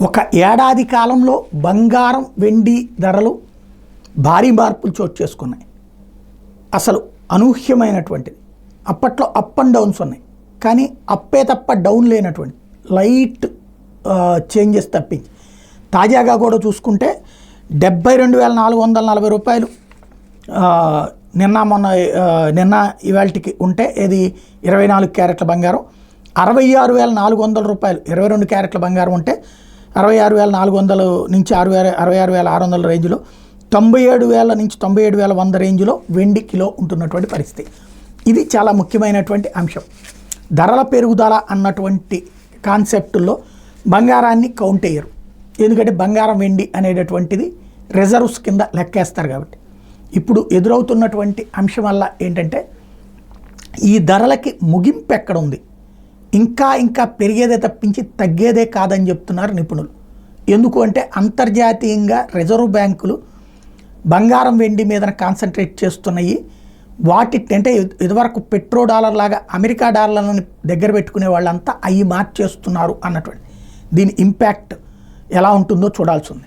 ఒక ఏడాది కాలంలో బంగారం వెండి ధరలు భారీ మార్పులు చోటు చేసుకున్నాయి. అసలు అనూహ్యమైనటువంటిది. అప్పట్లో అప్ అండ్ డౌన్స్ ఉన్నాయి, కానీ అప్పే తప్ప డౌన్ లేనటువంటి లైట్ చేంజెస్ తప్పించి తాజాగా కూడా చూసుకుంటే 72,440 రూపాయలు నిన్న ఇవాళకి ఉంటే ఇది 24 క్యారెట్ల బంగారం. 66,400 రూపాయలు 22 క్యారెట్ల బంగారం ఉంటే 66,400 నుంచి 66,600 రేంజ్లో, 97,000 నుంచి 97,100 రేంజ్లో వెండి కిలో ఉంటున్నటువంటి పరిస్థితి. ఇది చాలా ముఖ్యమైనటువంటి అంశం. ధరల పెరుగుదల అన్నటువంటి కాన్సెప్టుల్లో బంగారాన్ని కౌంట్ అయ్యరు, ఎందుకంటే బంగారం వెండి అనేటటువంటిది రిజర్వ్స్ కింద లెక్కేస్తారు కాబట్టి. ఇప్పుడు ఎదురవుతున్నటువంటి అంశం వల్ల ఏంటంటే ఈ ధరలకి ముగింపు ఎక్కడ ఉంది, ఇంకా పెరిగేదే తప్పించి తగ్గేదే కాదని చెప్తున్నారు నిపుణులు. ఎందుకు అంటే అంతర్జాతీయంగా రిజర్వ్ బ్యాంకులు బంగారం వెండి మీద కాన్సన్ట్రేట్ చేస్తున్నాయి. వాటి అంటే ఇదివరకు పెట్రో డాలర్ లాగా అమెరికా డాలర్లను దగ్గర పెట్టుకునే వాళ్ళంతా అవి మార్చేస్తున్నారు అన్నటువంటి దీని ఇంపాక్ట్ ఎలా ఉంటుందో చూడాల్సి ఉంది.